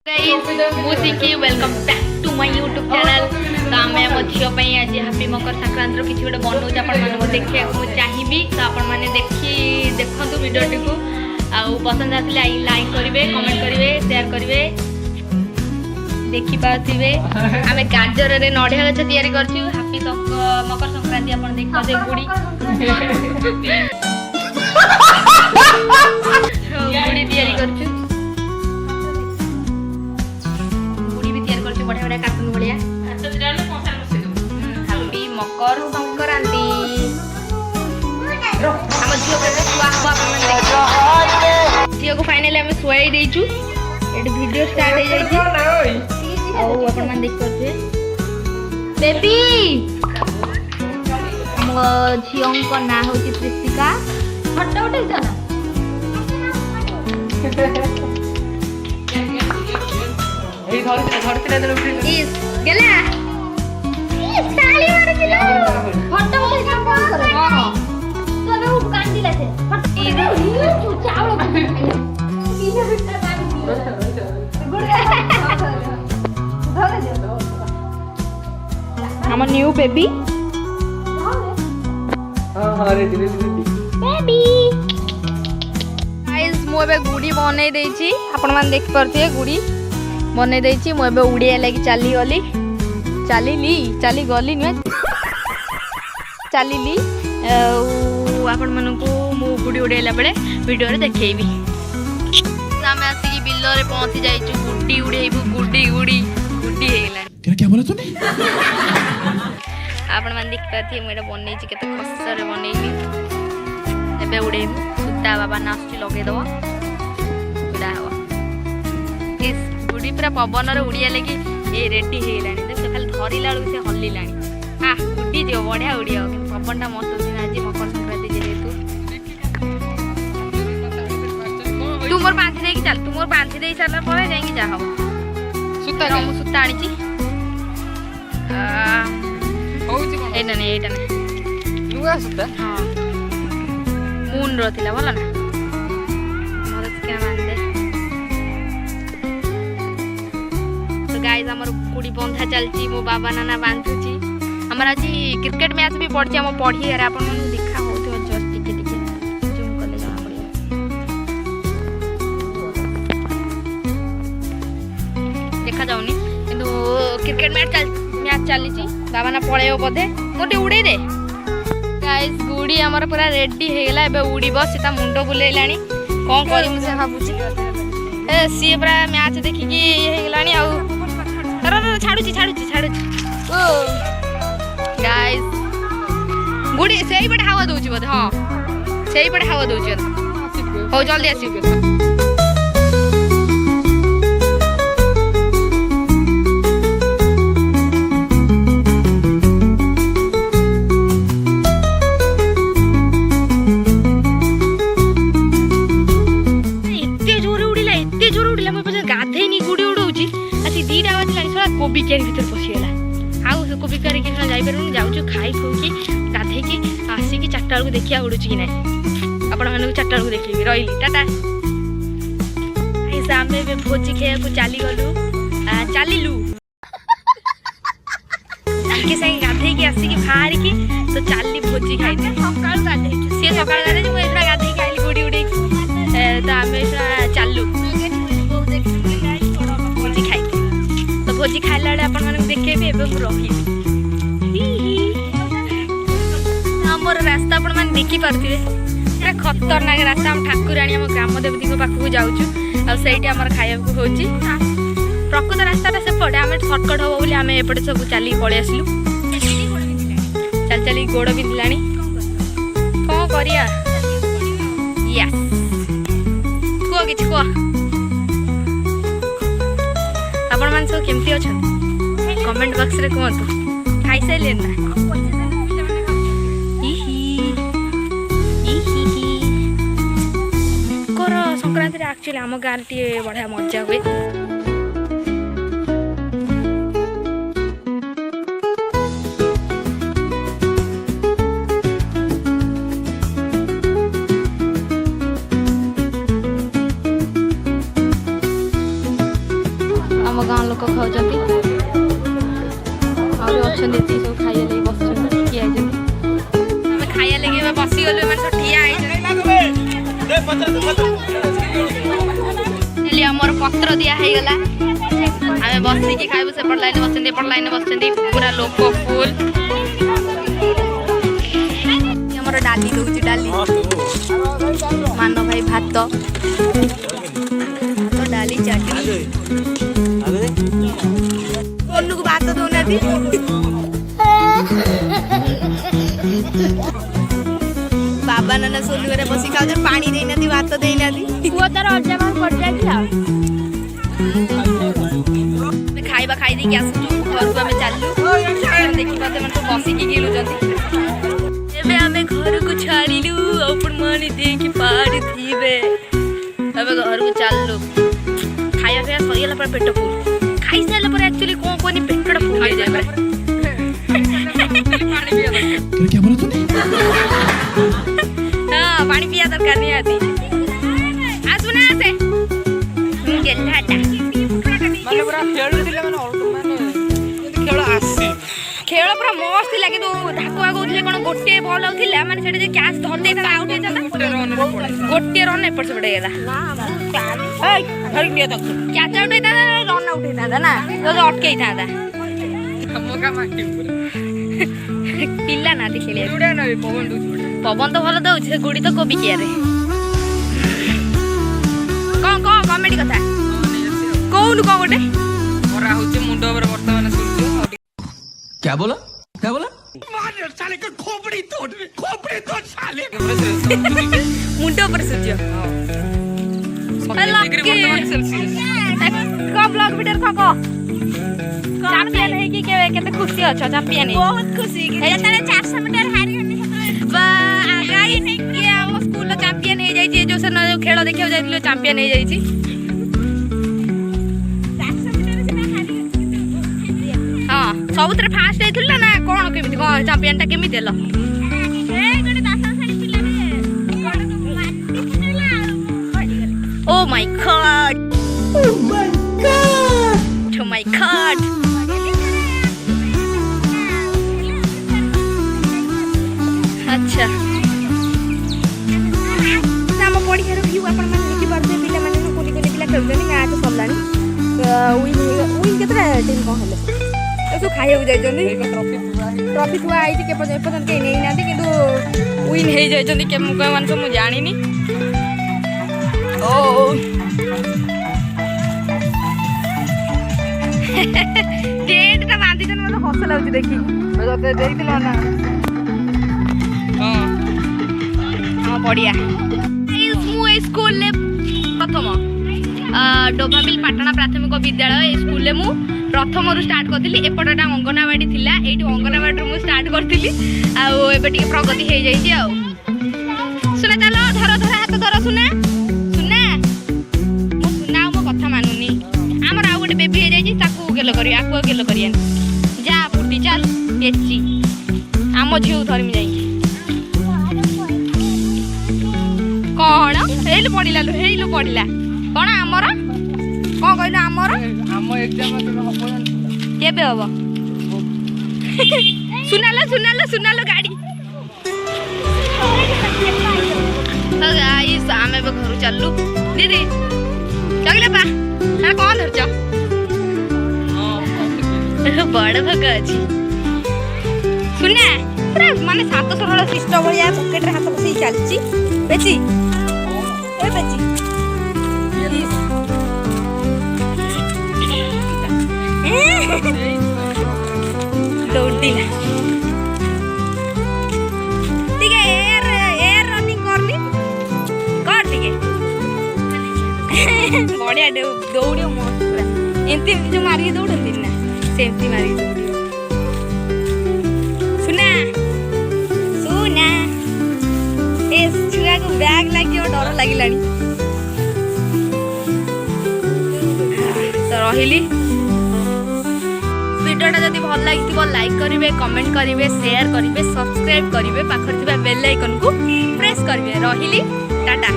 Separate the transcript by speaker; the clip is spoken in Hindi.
Speaker 1: Welcome back to my YouTube channel. तो आम मो झील आज हापी मकर संक्रांति किसी गोटे बनाऊँ आपको देखा चाहिए। तो आपने देखु भिडियोटी को पसंद आसले लाइक करेंगे, कमेंट करेंगे, शेयर करेंगे। देखिपे आम गाजर रे नड़िया गछ तैयारी करछु। हापी मकर संक्रांति आप देखते गुड़ी गुड़ी तैयारी करछु। बढ़िया बढ़िया कार्टून भाया हापी मकर संक्रांति आम झील को फाइनाली आम शुआई देचु। ये वीडियो स्टार्ट हो जाए आपन देख पारे बेबी मो झील को ना हूँ प्रीतिका फटो उठे हम न्यू बेबी गाइस मु एबे गुड़ी बनै देछि। आपण मान देख परथिए गुड़ी बनै देछि। मु एबे उड़िया लागि चली गली चली गली नुए चली आपण मानकू मु गुड़ी उड़ेला बेले वीडियो रे देखैबी। आम आसिकी बिल रे पहुंची जाइछु। गुड्डी उड़ेबू गुड्डी गुड़ी गुड्डी हेला
Speaker 2: क्या बोला तूने?
Speaker 1: आपण मान देख पाथि मु एटा बनै छि केते खस्सर रे बनैबी। एबे उड़ेबू सुता बाबा नास्ति लगे दो उड़ा हो इस गुड़ी पूरा पवन रे उड़िया लगी ए रेडी हेलानी। देख खाली धरिला से हल्लिलानी। हां गुड्डी जो बढ़िया उड़िया पवन टा मस्त होछि आज मकर संक्रांति जेहेतु। तू मोर बांधी देकी चल। तू मोर बांधी देई साला परे जाई जा हो सुता मु सुता आनी छि। होउछि कोन एटा नै नुआ सुता। हां मून रो थिला बोला ना मोर क्या मान दे। तो गाइस हमर कुड़ी बंधा चलची मो बाबा नाना बांधुची। हमर आज क्रिकेट मैच भी पड़ची हम पढ़ी रे आपन मन देखा होतो जस्ट टिके टिके जूम करले जाना पड़िया। देखा जाउनी किंतु क्रिकेट मैच चली छी। बाबा ना पळेयो बोधे मोटे उड़े दे। गाइस गुड़ी हमर पूरा रेडी हे गेला। एबे उड़ी बस सीता मुंडो बुलेलानी कोन करी मु से भाबुची। ए सी पूरा मैच देखि कि हे गेलानी आ छाड़ुची ओ गाइस गुड़ी सेही पटे हवा दउची बोधे। हां सेही पटे हवा दउची हो जल्दी आसी। कोबी केरी भीतर पशिगला आउ कोबी केरी कि जाई परु जाउछु खाई खोकी गाधे की आसी की 4टा को देखिया उडुची कि नै। आपण माने 4टा को देखिबी रहिली टाटा। ऐसा आमे बे भोजी खेया को चाली गलु चालीलु के संग गाधे की आसी की फारी की तो चाली भोजी खाई सकाळ गाधे से सकाळ गाधे जो एटा गाधे की आइली गुडी उडी तो आमे चालू भोजी खाई। भोजी खाइला आपण माने देखेबे एबे रही हमर रास्ता आपण माने देखि पारथिबे। पूरा खतरनाक रास्ता। हम ठाकुराणी हम ग्राम देवती को पाखु जाउछु आ सेठी हमर खाया को होची। प्रकृत रास्ताटा से पड़े आम सर्टकट हो बोली आम एपटे सब चली पड़े आसलु। चल चली गोड़ बिंदिलानी कौन करिया। यस कुह कि आपण मान सब केमती अछन कमेंट बॉक्स रे कहतु। खाई साइले ना मकर संक्रांति एक्चुअली आम गाँव टे बढ़िया मजा हुए। आम गाँ लोक खाऊँ अच्छा सब खाइए लगे बस ठिया आम खाइए लगे बसीगलु सब ठिया आमर पत्र दिया गला आम बसिकी खाइबू सेपट लाइन बस एपट लाइन बस पूरा लोक फुल आमर डाली दौर डाली मान भाई भात डाली चटनी को भात दौना बाबा नाना सोनू घरे बस खाऊ पानी देना भात देना पुआ तार अजा कर खाइबा खाई देकी आसु घर को आम चलू देखी पाते मैंने बसिकी गिलुंट आम घर को छाड़ू आपण मैंने देखी पारी थे अब घर को चलू खाया पिया सरीगला पर पेट फुल खाई सारा पर एक्चुअली कौन कहनी पेटटा फुल हो जाए हाँ पानी पिया दरकार नहीं आती आसु ना आसे खेल पूरा मस्त थी कि ढाकुआ कहते कौन गोटे भल होता मानते कैच धरदे आउट होता गोटे रन एपट सेपट कैच आउट होता रन आउट होता ना अटके था पिला ना खेल पवन तो भल दौर गुड़ी तो कोबी किया कौन कौन कमेडी कथा कौन कौन गोटे मुंड बर्तमान
Speaker 2: क्या बोला क्या बोला
Speaker 1: मुंड पर सूर्य ब्लॉग वीडियो को चैंपियन है कि केते खुशी अच्छा चैंपियन है बहुत खुशी है तारे 400 मीटर हारी आगाई नहीं कि हम स्कूल चैंपियन हो जाई जो से खेल देखियो जाइलो चैंपियन हो जाई हाँ सबुतरे फास्ट होइथिला ना कोन केमिति कोन चैंपियन ता केमिति देलो Oh my god! Oh my god! Oh my god! अच्छा नाम पढ़ियार व्यू आपण माने देखि परते पिला माने कोली कोली पिला खेलजनी मैच सरलानी विन केतरा टीम कोन हले तो खाइयो जाइजनी ट्रॉफी हुआ आई के पजन के नै नाती किंतु विन हे जाइजनी के मुका मान सब मु जानिनी ओ टेंट ता बांधी जन मते हस लाउची देखि तो देखिलो ना हाँ बढ़िया स्कूल प्रथम डोभाबिल पाटना प्राथमिक विद्यालय स्कूल मु प्रथम स्टार्ट करी एपटा अंगनवाड़ी थिला एठी अंगनवाड़ी मु स्टार्ट करती आबे टिके प्रगति हो जाइए सुना चलो धर धर हाथ धर सुना सुना मो सुना मो कथा मानुनी आमर आउ गोटे बेबी हो जाइए ताकू गेल करी आकु गेल करिया जा फुटी चल बेची आम झीउ धरमी जाई कौन हेलु पड़िला लो हेलु पड़िला कौन आमर कौन कहलो आमर आम एग्जाम केबे हबो सुनालो गाड़ी तो गाइस आमे बे घर चललु दीदी चगले बा ना कौन धरछ बड़ भगा अछि सुना पूरा माने सात सरल सिस्टम भलिया पॉकेट रे हाथ बसी चलची बेची ए बेची दौड़ीला ठीक है एयर रनिंग करनी कर ठीक है बढ़िया दौड़ियो मस्त पूरा एंती जो मारी दौड़ती ना सेमती मारी दौड़ियो सुना सुना ए छुआ को बैग लागियो डर लागिलानी तो रहिली वीडियोटा जदि भल लगी लाइक करेंगे कमेंट करेंगे शेयर करेंगे सब्सक्राइब करेंगे पाखर बेल आइकन को प्रेस करेंगे रहिली टाटा।